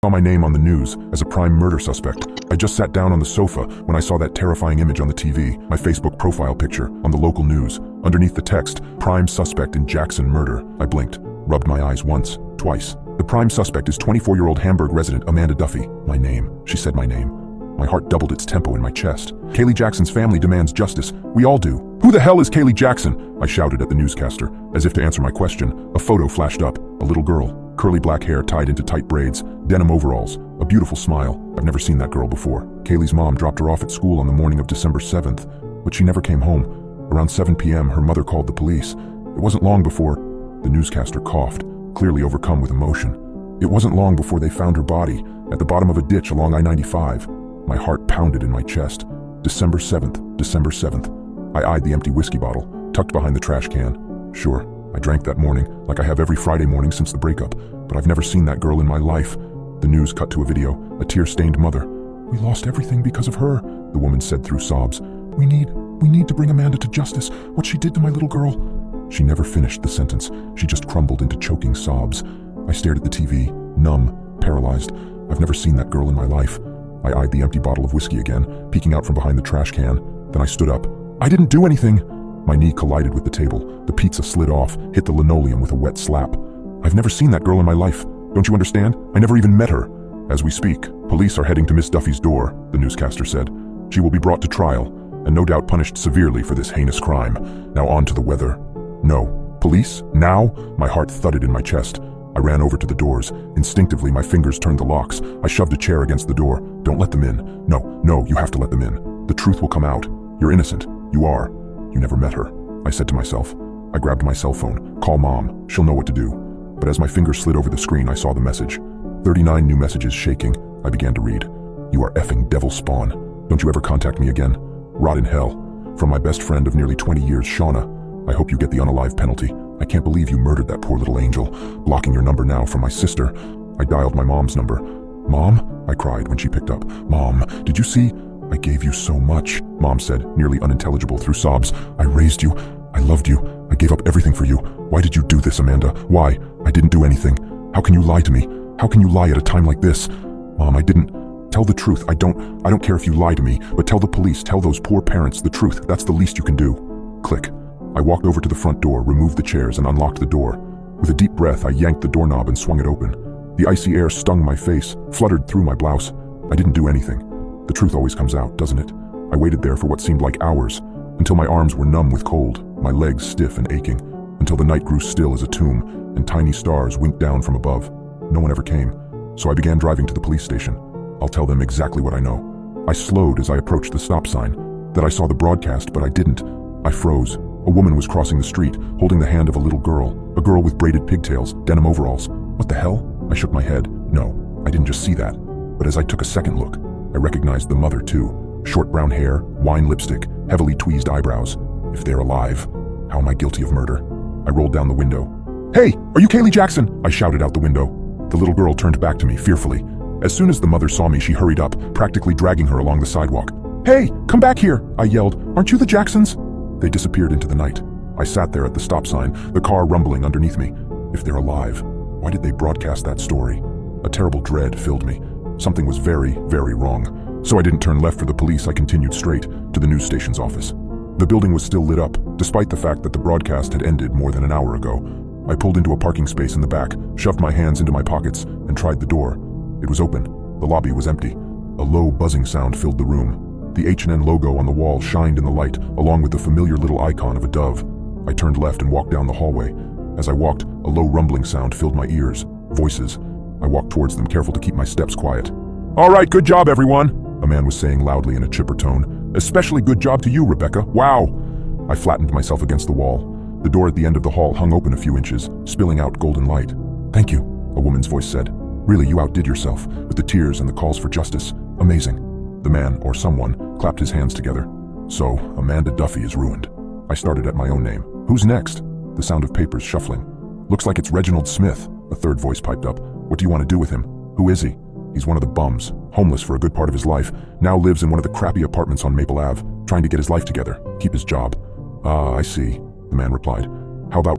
Saw my name on the news as a prime murder suspect. I just sat down on the sofa when I saw that terrifying image on the TV, my Facebook profile picture on the local news. Underneath the text, prime suspect in Jackson murder. I blinked, rubbed my eyes once, twice. The prime suspect is 24-year-old Hamburg resident Amanda Duffy. My name. She said my name. My heart doubled its tempo in my chest. Kaylee Jackson's family demands justice. We all do. Who the hell is Kaylee Jackson? I shouted at the newscaster. As if to answer my question, a photo flashed up. A little girl. Curly black hair tied into tight braids, denim overalls, a beautiful smile. I've never seen that girl before. Kaylee's mom dropped her off at school on the morning of December 7th, but she never came home. Around 7 p.m., her mother called the police. It wasn't long before... The newscaster coughed, clearly overcome with emotion. It wasn't long before they found her body at the bottom of a ditch along I-95. My heart pounded in my chest. December 7th, December 7th. I eyed the empty whiskey bottle, tucked behind the trash can. Sure, I drank that morning, like I have every Friday morning since the breakup, but I've never seen that girl in my life. The news cut to a video, a tear-stained mother. We lost everything because of her, the woman said through sobs. We need to bring Amanda to justice, what she did to my little girl. She never finished the sentence. She just crumbled into choking sobs. I stared at the TV, numb, paralyzed. I've never seen that girl in my life. I eyed the empty bottle of whiskey again, peeking out from behind the trash can. Then I stood up. I didn't do anything. My knee collided with the table. The pizza slid off, hit the linoleum with a wet slap. I've never seen that girl in my life. Don't you understand? I never even met her. As we speak, police are heading to Miss Duffy's door, the newscaster said. She will be brought to trial, and no doubt punished severely for this heinous crime. Now on to the weather. No. Police? Now? My heart thudded in my chest. I ran over to the doors. Instinctively, my fingers turned the locks. I shoved a chair against the door. Don't let them in. No, you have to let them in. The truth will come out. You're innocent. You are. You never met her, I said to myself. I grabbed my cell phone. Call Mom. She'll know what to do. But as my fingers slid over the screen, I saw the message. 39 new messages shaking. I began to read. You are effing devil spawn. Don't you ever contact me again? Rot in hell. From my best friend of nearly 20 years, Shauna. I hope you get the unalive penalty. I can't believe you murdered that poor little angel. Blocking your number now from my sister. I dialed my mom's number. Mom? I cried when she picked up. Mom, did you see? I gave you so much, Mom said, nearly unintelligible through sobs. I raised you. I loved you. I gave up everything for you. Why did you do this, Amanda? Why? I didn't do anything. How can you lie to me? How can you lie at a time like this? Mom, I didn't. Tell the truth. I don't care if you lie to me, but tell the police, tell those poor parents the truth. That's the least you can do. Click. I walked over to the front door, removed the chairs, and unlocked the door. With a deep breath, I yanked the doorknob and swung it open. The icy air stung my face, fluttered through my blouse. I didn't do anything. The truth always comes out, doesn't it? I waited there for what seemed like hours, until my arms were numb with cold, my legs stiff and aching, until the night grew still as a tomb, and tiny stars winked down from above. No one ever came, so I began driving to the police station. I'll tell them exactly what I know. I slowed as I approached the stop sign. That I saw the broadcast, but I didn't. I froze. A woman was crossing the street, holding the hand of a little girl, a girl with braided pigtails, denim overalls. What the hell? I shook my head. No, I didn't just see that. But as I took a second look, I recognized the mother too. Short brown hair, wine lipstick, heavily tweezed eyebrows. If they're alive, how am I guilty of murder? I rolled down the window. Hey, are you Kaylee Jackson? I shouted out the window. The little girl turned back to me fearfully. As soon as the mother saw me, she hurried up, practically dragging her along the sidewalk. Hey, come back here, I yelled. Aren't you the Jacksons? They disappeared into the night. I sat there at the stop sign, the car rumbling underneath me. If they're alive, why did they broadcast that story? A terrible dread filled me. Something was very, very wrong. So I didn't turn left for the police, I continued straight to the news station's office. The building was still lit up, despite the fact that the broadcast had ended more than an hour ago. I pulled into a parking space in the back, shoved my hands into my pockets, and tried the door. It was open. The lobby was empty. A low buzzing sound filled the room. The H&N logo on the wall shined in the light, along with the familiar little icon of a dove. I turned left and walked down the hallway. As I walked, a low rumbling sound filled my ears. Voices. I walked towards them, careful to keep my steps quiet. All right, good job, everyone, a man was saying loudly in a chipper tone. Especially good job to you, Rebecca. Wow. I flattened myself against the wall. The door at the end of the hall hung open a few inches, spilling out golden light. Thank you, a woman's voice said. Really, you outdid yourself, with the tears and the calls for justice. Amazing. The man, or someone, clapped his hands together. So, Amanda Duffy is ruined. I started at my own name. Who's next? The sound of papers shuffling. Looks like it's Reginald Smith, a third voice piped up. What do you want to do with him? Who is he? He's one of the bums, homeless for a good part of his life, now lives in one of the crappy apartments on Maple Ave, trying to get his life together, keep his job. Ah, I see, the man replied. How about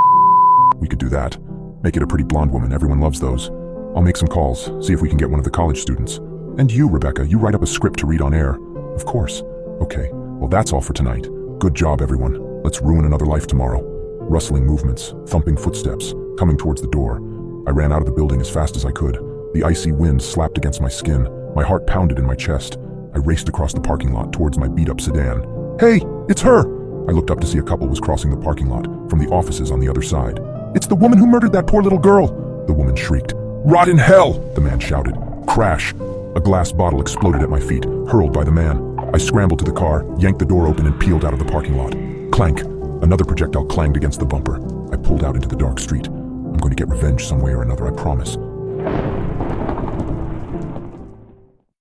we could do that? Make it a pretty blonde woman, everyone loves those. I'll make some calls, see if we can get one of the college students. And you, Rebecca, you write up a script to read on air. Of course. Okay, well that's all for tonight. Good job, everyone. Let's ruin another life tomorrow. Rustling movements, thumping footsteps, coming towards the door. I ran out of the building as fast as I could. The icy wind slapped against my skin. My heart pounded in my chest. I raced across the parking lot towards my beat-up sedan. Hey, it's her! I looked up to see a couple was crossing the parking lot from the offices on the other side. It's the woman who murdered that poor little girl! The woman shrieked. Rot in hell! The man shouted. Crash! A glass bottle exploded at my feet, hurled by the man. I scrambled to the car, yanked the door open and peeled out of the parking lot. Clank! Another projectile clanged against the bumper. I pulled out into the dark street. I'm going to get revenge some way or another, I promise.